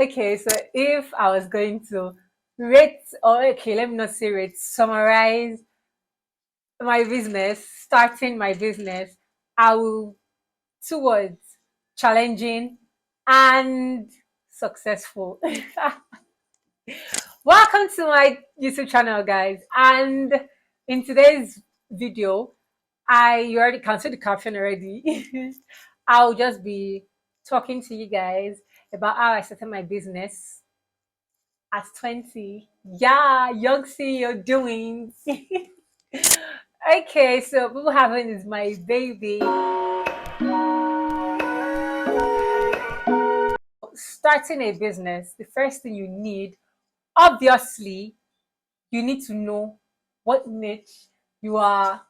Okay, so if I was going to rate, or okay, let me not say rate, summarize my business, starting my business, I will two words: challenging and successful. Welcome to my YouTube channel, guys. And in today's video, you already can see the caption already. I'll just be talking to you guys about how I started my business at 20. Yeah, young CEO doing. Okay, so Bubble Heaven is my baby. Starting a business, the first thing you need, obviously, you need to know what niche you are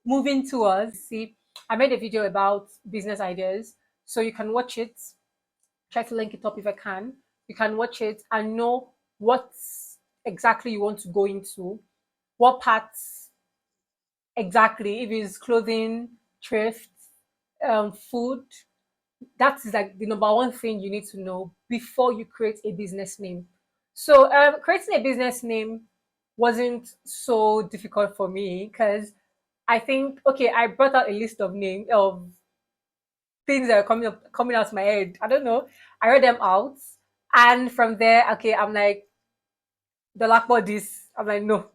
moving towards. See, I made a video about business ideas, so you can watch it. Try to link it up if I can. You can watch it and know what exactly you want to go into, what parts exactly, if it's clothing, thrift, food. That is like the number one thing you need to know before you create a business name. So creating a business name wasn't so difficult for me because I think, okay, I brought out a list of names of things that are coming out of my head. I don't know. I read them out, and from there, okay, I'm like, the Lakpo this. I'm like, no.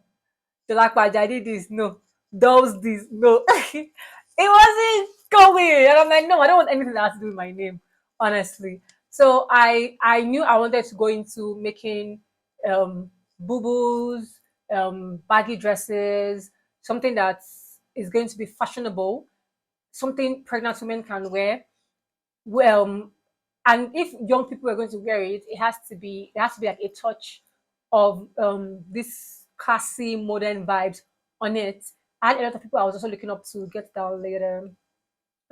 The Lakpo Jadi this, no. Those this, no. It wasn't going, and I'm like, no, I don't want anything that has to do with my name, honestly. So I knew I wanted to go into making boo-boos, baggy dresses, something that is going to be fashionable, something pregnant women can wear. Well, and if young people are going to wear it, it has to be like a touch of this classy modern vibes on it. And a lot of people I was also looking up to get down later.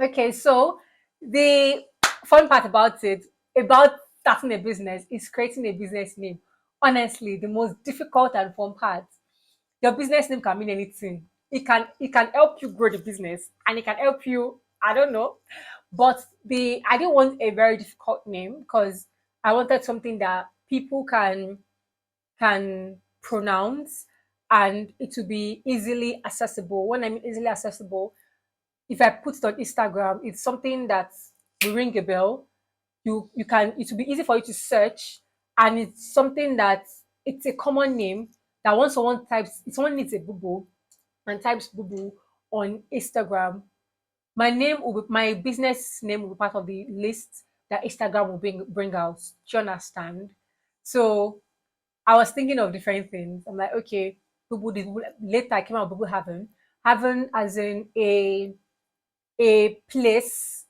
Okay, so the fun part about starting a business, is creating a business name. Honestly, the most difficult and fun part. Your business name can mean anything. It can help you grow the business, and it can help you, I don't know. But the I didn't want a very difficult name because I wanted something that people can pronounce, and it will be easily accessible. When I mean easily accessible, if I put it on Instagram, it's something that will ring a bell. It will be easy for you to search, and it's something that it's a common name that once someone types, if someone needs a boo and types boo on Instagram, my business name will be part of the list that Instagram will bring out. Do you understand? So I was thinking of different things. I'm like, okay, boo later I came out with boo Haven as in a place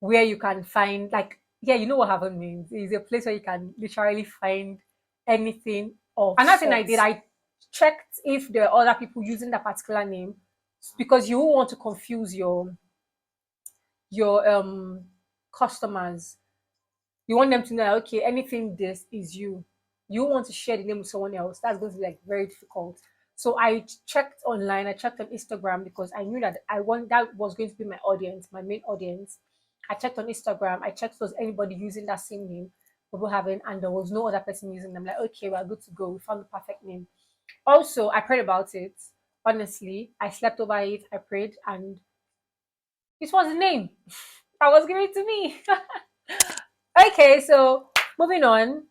where you can find, like, yeah, you know what heaven means. It's a place where you can literally find anything of another thing I did. I checked if there are other people using that particular name, because you won't want to confuse your customers. You want them to know, okay, anything this is you. You want to share the name with someone else. That's going to be like very difficult. So I checked online, I checked on Instagram, because I knew that that was going to be my audience, my main audience. I checked on Instagram, I checked if there was anybody using that same name, people having, and there was no other person using them. Like, okay, we're good to go. We found the perfect name. Also, I prayed about it. Honestly, I slept over it, I prayed, and it was the name that was given to me. Okay, so moving on.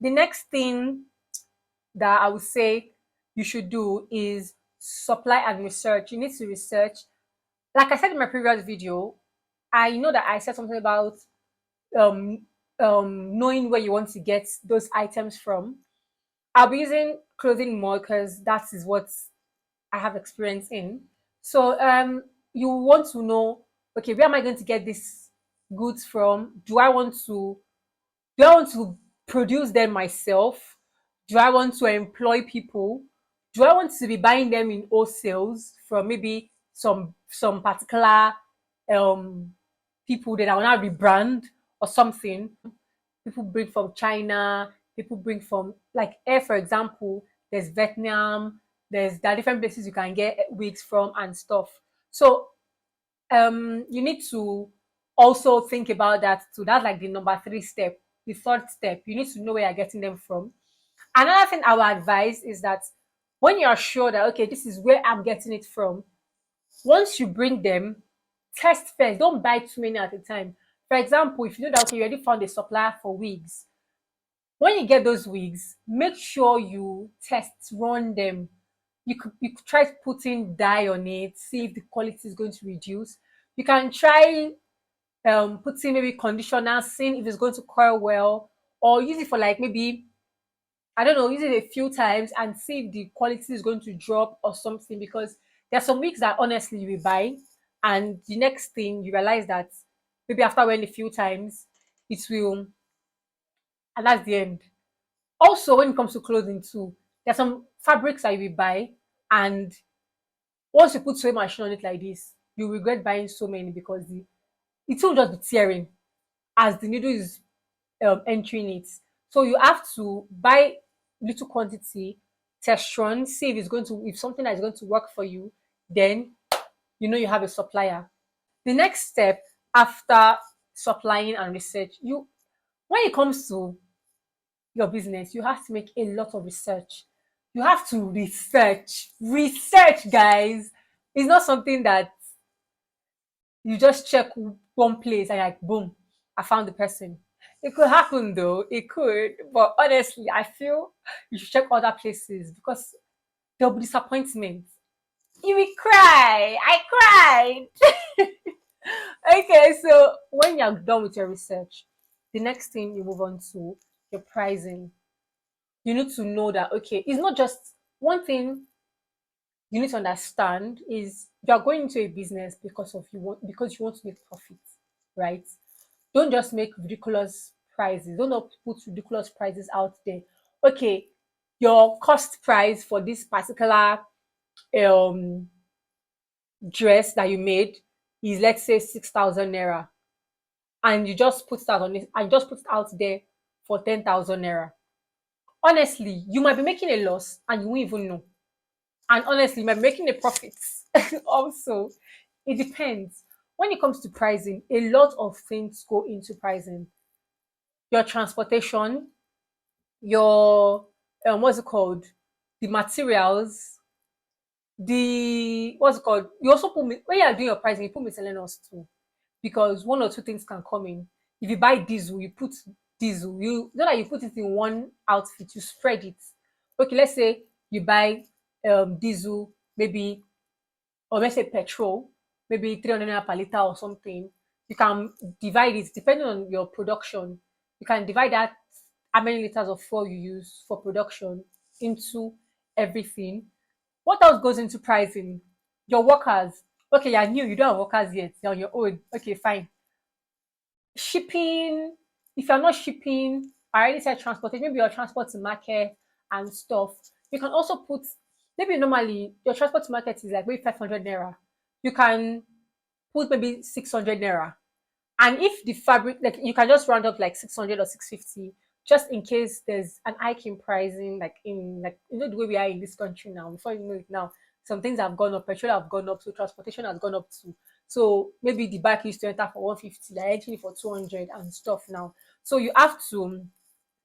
The next thing that I would say you should do is supply and research. You need to research. Like I said in my previous video, I know that I said something about um, knowing where you want to get those items from. I'll be using clothing more because that is what I have experience in. So you want to know, okay, where am I going to get these goods from? Do I want to produce them myself? Do I want to employ people? Do I want to be buying them in wholesales from maybe some particular um people that I will now rebrand or something? People bring from China, people bring from, like, air, for example, there's Vietnam, there are different places you can get wigs from and stuff. So you need to also think about that too. That's like the number three step. the third step, you need to know where you're getting them from. Another thing I would advise is that when you're sure that, okay, this is where I'm getting it from, once you bring them, test first. Don't buy too many at a time. For example, if you know that, okay, you already found a supplier for wigs, when you get those wigs, make sure you test run them. You could try putting dye on it, see if the quality is going to reduce. You can try putting maybe conditioner, seeing if it's going to curl well, or use it for like maybe, I don't know, use it a few times and see if the quality is going to drop or something. Because there are some wigs that honestly you will buy, and the next thing you realize that maybe after wearing a few times, it will, and that's the end. Also, when it comes to clothing too, there's some fabrics that you will buy, and once you put sewing machine on it like this, you regret buying so many because it will just be tearing as the needle is entering it. So you have to buy little quantity, test run, see if it's going to, if something that is going to work for you, then you know you have a supplier. The next step after supplying and research, you, when it comes to your business, you have to make a lot of research. You have to research, guys. It's not something that you just check one place and like boom, I found the person. It could happen though, it could, but honestly, I feel you should check other places because there'll be disappointment. You will cry. I cried. Okay, so when you're done with your research, the next thing you move on to your pricing. You need to know that, okay, it's not just one thing you need to understand is you're going into a business because you want to make profit, right? Don't just make ridiculous prices. Don't not put ridiculous prices out there. Okay, your cost price for this particular um dress that you made is, let's say, 6,000 naira, and you just put that on it and just put it out there for 10,000 naira. Honestly, you might be making a loss and you won't even know. And honestly, you might be making a profit. Also, it depends. When it comes to pricing, a lot of things go into pricing. Your transportation, your what's it called, the materials, the what's it called. You also put when you are doing your pricing, you put miscellaneous too, because one or two things can come in. If you buy diesel, you put diesel. You not that you put it in one outfit, you spread it. Okay, let's say you buy diesel, maybe, or let's say petrol, maybe 300 naira per liter or something. You can divide it depending on your production. You can divide that how many liters of fuel you use for production into everything. What else goes into pricing? Your workers. Okay, you're new, you don't have workers yet, you're on your own. Okay, fine. Shipping, if you're not shipping, I already said transportation, maybe your transport to market and stuff. You can also put, maybe normally your transport to market is like maybe 500 naira. You can put maybe 600 naira. And if the fabric, like you can just round up like 600 or 650, just in case there's an hike in pricing, like in, like, you know, the way we are in this country now, before you know it now, some things have gone up, petrol have gone up, so transportation has gone up too. So maybe the bike used to enter for 150, they're entering for 200 and stuff now. So you have to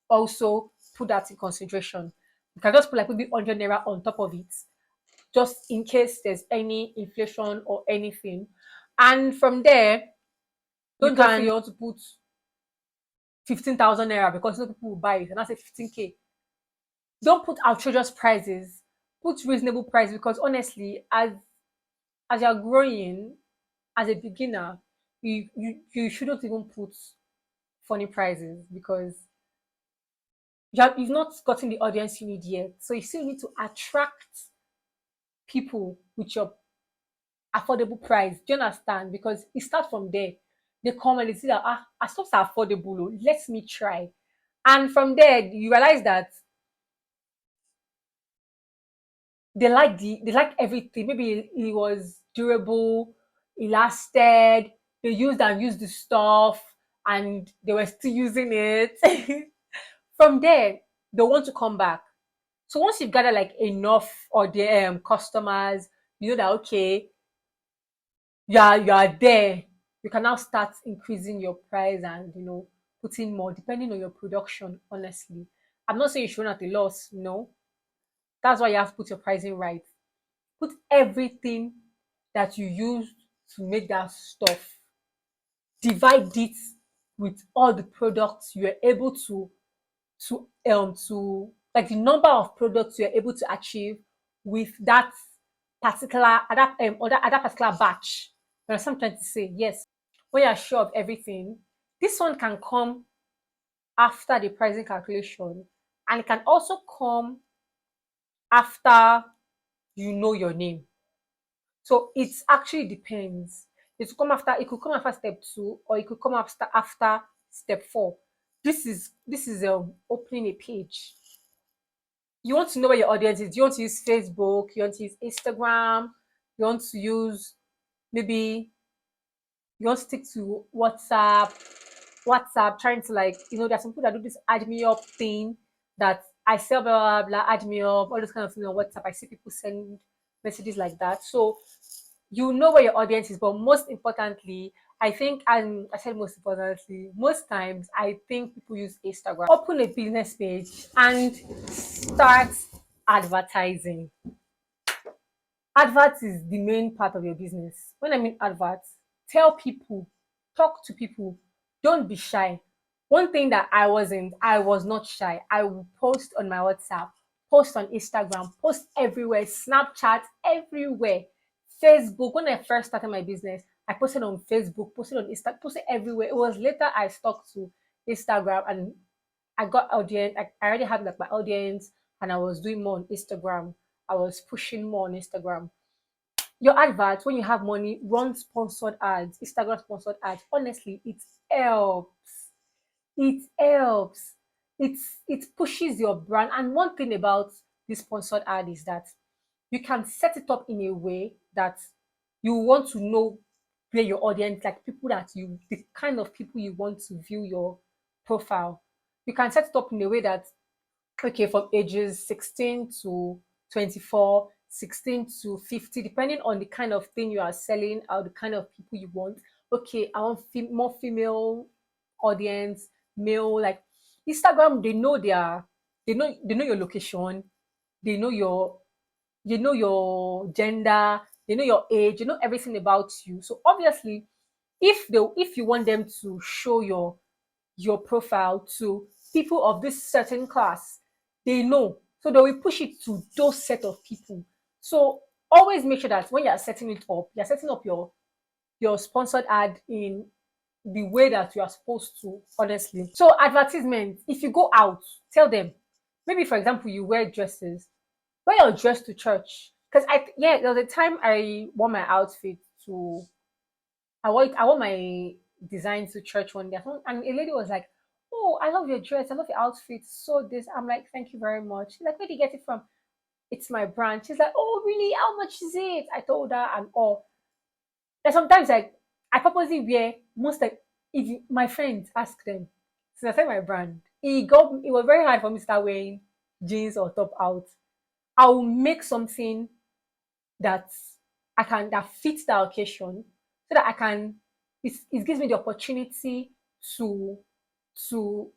also put that in consideration. You can just put like maybe 100 naira on top of it, just in case there's any inflation or anything. And from there, don't just say you want to put 15,000 naira because no people will buy it and I say 15K. Don't put outrageous prices. Put reasonable price because honestly, as you're growing as a beginner, you shouldn't even put funny prices because you've not gotten the audience you need yet. So you still need to attract people with your affordable price. Do you understand? Because it starts from there. They come and they see that our stuff's affordable. Oh, let me try. And from there, you realize that they like everything. Maybe it was durable, it lasted, they used the stuff and they were still using it. From there, they want to come back. So once you've gathered like enough or the customers, you know that okay, you are there. You can now start increasing your price and put in more depending on your production, honestly. I'm not saying you should run at a loss, no. That's why you have to put your pricing right. Put everything that you use to make that stuff, divide it with all the products you're able to like the number of products you're able to achieve with that particular at that particular batch. You understand what I'm trying to say? Yes. When you're sure of everything, this one can come after the pricing calculation, and it can also come after you know your name. So it actually depends. It could come after step two, or it could come after step four. This is opening a page. You want to know where your audience is. You want to use Facebook, you want to use Instagram, you want to use maybe you want to stick to WhatsApp, trying to like, there's some people that do this add me up thing that I sell blah blah blah, add me up, all those kind of things on WhatsApp. I see people send messages like that. So you know where your audience is, but most importantly, I think, and I said most importantly, most times I think people use Instagram. Open a business page and start advertising. Adverts is the main part of your business. When I mean adverts, tell people, talk to people, don't be shy. One thing that I was not shy. I will post on my WhatsApp, post on Instagram, post everywhere, Snapchat, everywhere. Facebook, when I first started my business, I posted on Facebook, posted on Insta, posted everywhere. It was later I stuck to Instagram, and I got audience. I already had like my audience, and I was doing more on Instagram. I was pushing more on Instagram. Your adverts, when you have money, run sponsored ads, Instagram sponsored ads. Honestly, it helps. It helps. It pushes your brand. And one thing about this sponsored ad is that you can set it up in a way that you want to know where your audience, like people that you, the kind of people you want to view your profile. You can set it up in a way that, okay, from ages 16 to 24, 16 to 50, depending on the kind of thing you are selling or the kind of people you want. Okay, I want more female audience, male, like Instagram, they know your location, they know your gender, they know your age, they know everything about you. So obviously, if you want them to show your profile to people of this certain class, they know. So they will push it to those set of people. So always make sure that when you're setting it up, you're setting up your sponsored ad in the way that you are supposed to, honestly. So advertisement, if you go out, tell them. Maybe for example, you wear dresses. Wear your dress to church. Because there was a time I wore my outfit to I wore my design to church one day, and a lady was like, "Oh, I love your dress. I love your outfit. So this." I'm like, "Thank you very much." She's like, "Where did you get it from?" It's my brand. She's like, "Oh, really? How much is it?" I told her and all. And sometimes like I purposely wear most like if my friends ask them, since I said my brand, it was very hard for me to start wearing jeans or top out. I will make something that that fits the occasion so that I can it gives me the opportunity to to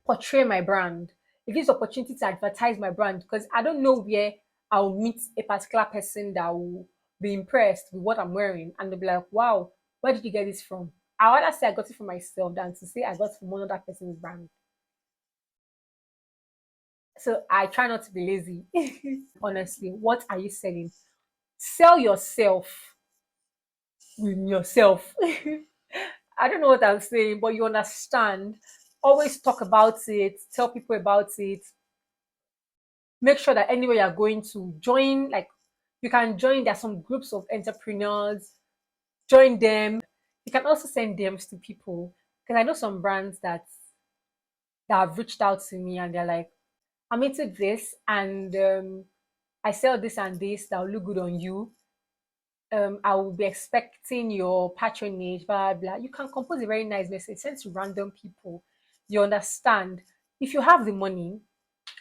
portray my brand. It gives opportunity to advertise my brand because I don't know where I'll meet a particular person that will be impressed with what I'm wearing and they'll be like, wow, where did you get this from? I rather say I got it from myself than to say I got it from one other person's brand. So I try not to be lazy. Honestly, what are you selling? Sell yourself with yourself. I don't know what I'm saying, but you understand. Always talk about it, tell people about it. Make sure that anywhere you're going to join, like you can join, there's some groups of entrepreneurs, join them. You can also send DMs to people. Because I know some brands that have reached out to me and they're like, I'm into this and I sell this and this that will look good on you. I will be expecting your patronage, blah, blah. You can compose a very nice message, send to random people. You understand? If you have the money,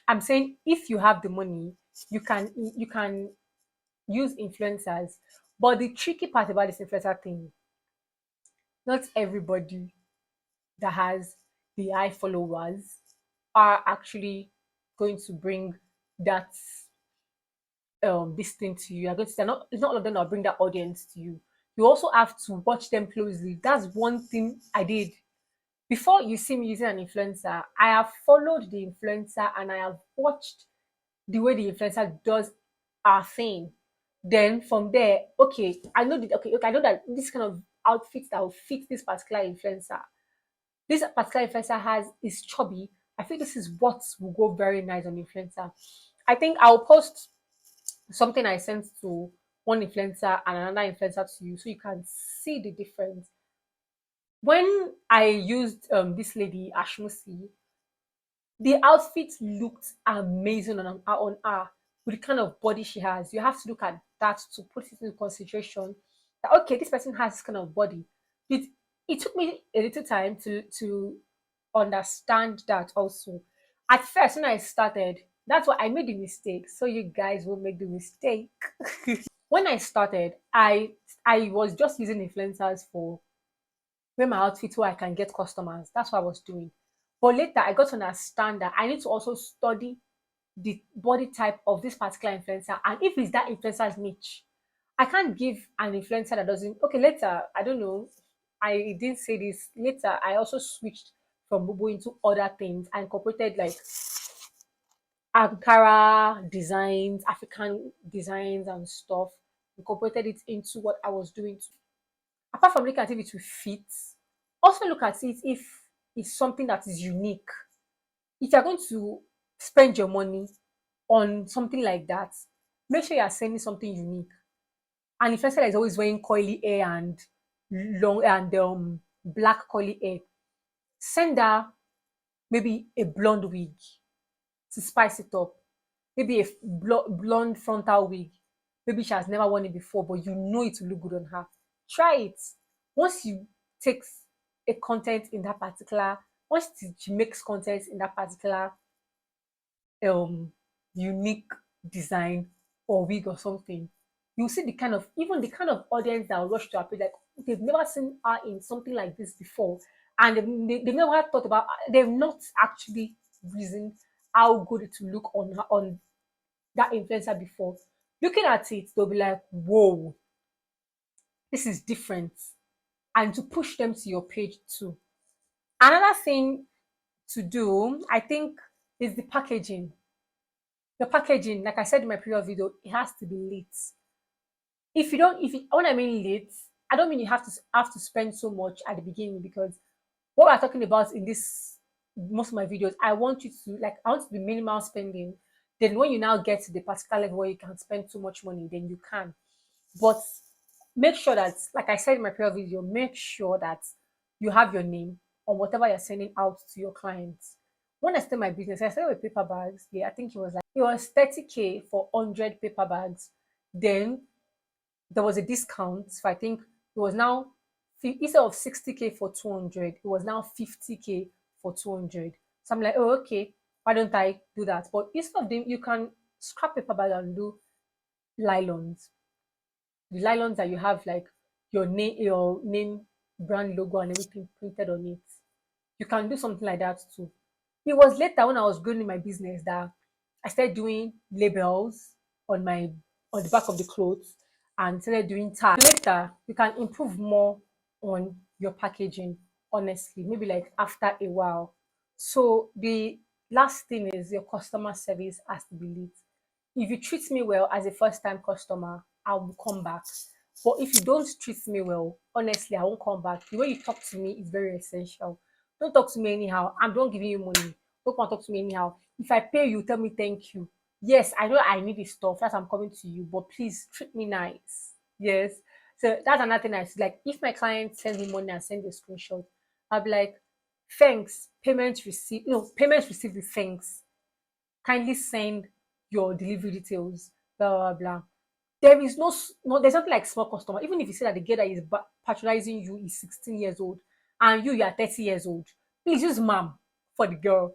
I'm saying if you have the money, you can use influencers. But the tricky part about this influencer thing, not everybody that has the high followers are actually going to bring that this thing to you. You're going to say not it's not all of them that bring that audience to you. You also have to watch them closely. That's one thing I did. Before you see me using an influencer, I have followed the influencer and I have watched the way the influencer does our thing. Then from there, okay, I know that okay, I know that this kind of outfit that will fit this particular influencer. This particular influencer has is chubby. I think this is what will go very nice on influencer. I think I'll post something I sent to one influencer and another influencer to you so you can see the difference. When I used this lady Ashmusi, the outfit looked amazing on her with the kind of body she has. You have to look at that to put it into consideration. That okay, this person has this kind of body. It took me a little time to understand that also. At first, when I started, that's why I made the mistake. So you guys will make the mistake. When I started, I was just using influencers for wear my outfit where I can get customers. That's what I was doing. But later I got to understand that I need to also study the body type of this particular influencer and if it's that influencer's niche. I can't give an influencer that doesn't okay later, I don't know. I didn't say this. Later I also switched from Bubu into other things and incorporated like Ankara designs, African designs and stuff. Incorporated it into what I was doing apart from looking at if it will fit, also look at it if it's something that is unique. If you're going to spend your money on something like that, make sure you're sending something unique. And if influencer is always wearing coily hair and long and black coily hair, send her maybe a blonde wig to spice it up. Maybe a blonde frontal wig. Maybe she has never worn it before, but you know it will look good on her. Try it. Once you take a content in that particular, once she makes content in that particular um unique design or wig or something, you see the kind of even the kind of audience that will rush to her page, like they've never seen her in something like this before, and they've never thought about, they've not actually reasoned how good it will look on her on that influencer before. Looking at it, they'll be like, whoa, this is different. And to push them to your page too. Another thing to do, I think, is the packaging. The packaging, like I said in my previous video, it has to be lit. If you don't, if you, when I mean lit, I don't mean you have to spend so much at the beginning because what we're talking about in this most of my videos, I want you to like I want to be minimal spending. Then when you now get to the particular level where you can spend too much money, then you can. But make sure that, like I said in my previous video, make sure that you have your name on whatever you're sending out to your clients. When I started my business, I started with paper bags. Yeah, I think it was 30K for 100 paper bags. Then there was a discount. So I think it was now instead of 60K for 200, it was now 50K for 200. So I'm like, oh, okay, why don't I do that? But instead of them, you can scrap paper bag and do nylons. The nylons that you have like your name, brand logo, and everything printed on it. You can do something like that too. It was later when I was growing in my business that I started doing labels on my on the back of the clothes and started doing tags. Later, you can improve more on your packaging, honestly, maybe like after a while. So the last thing is your customer service has to be lit. If you treat me well as a first time customer, I will come back. But if you don't treat me well, honestly, I won't come back. The way you talk to me is very essential. Don't talk to me anyhow. I'm not giving you money. Don't want to talk to me anyhow. If I pay you, tell me thank you. Yes, I know I need this stuff. That's why I'm coming to you. But please treat me nice. Yes. So that's another thing I see. Like if my client sends me money and send a screenshot, I'll be like, thanks, payment received. No, payment received with thanks. Kindly send your delivery details, blah blah blah. There is no there's nothing like small customer. Even if you say that the girl that is patronizing you is 16 years old and you are 30 years old, please use ma'am for the girl.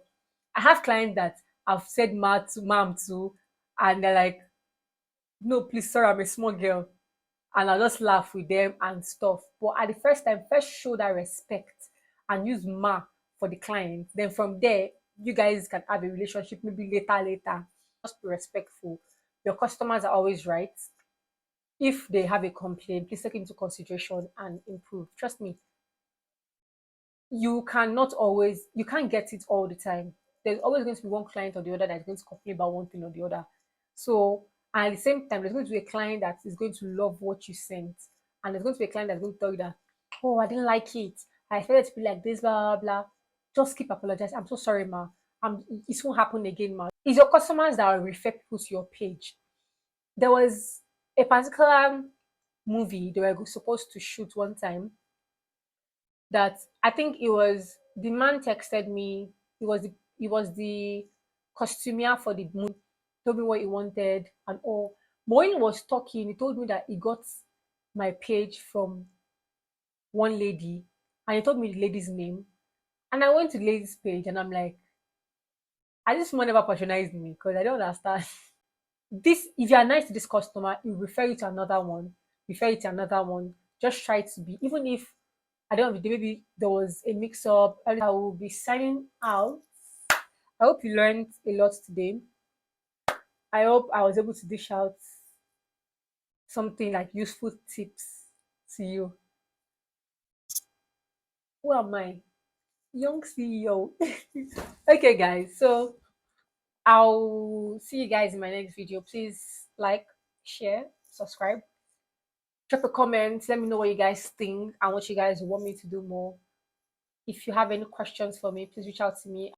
I have clients that I've said ma'am to, and they're like, no, please, sorry, I'm a small girl. And I'll just laugh with them and stuff. But at the first time, first show that respect and use ma for the client. Then from there, you guys can have a relationship maybe later. Just be respectful. Your customers are always right. If they have a complaint, please take it into consideration and improve. Trust me, you can't get it all the time. There's always going to be one client or the other that's going to complain about one thing or the other. So, and at the same time, there's going to be a client that is going to love what you sent, and there's going to be a client that's going to tell you that, oh, I didn't like it, I expected it to be like this, blah blah blah. Just keep apologizing. I'm so sorry, ma. It won't happen again, ma. It's your customers that will refer people to your page. There was a particular movie they were supposed to shoot one time, that I think it was the man texted me. It was the costumier for the movie. Told me what he wanted and all. But when he was talking, he told me that he got my page from one lady, and he told me the lady's name. And I went to the lady's page and I'm like, I just man never patronized me because I don't understand. This If you are nice to this customer, you refer you to another one, refer you to another one. Just try to be, even if at the end of the day, maybe there was a mix up. I will be signing out. I hope you learned a lot today. I hope I was able to dish out something like useful tips to you. Who am I? Young CEO. Okay, guys. So I'll see you guys in my next video. Please like, share, subscribe, drop a comment. Let me know what you guys think and what you guys want me to do more. If you have any questions for me, please reach out to me.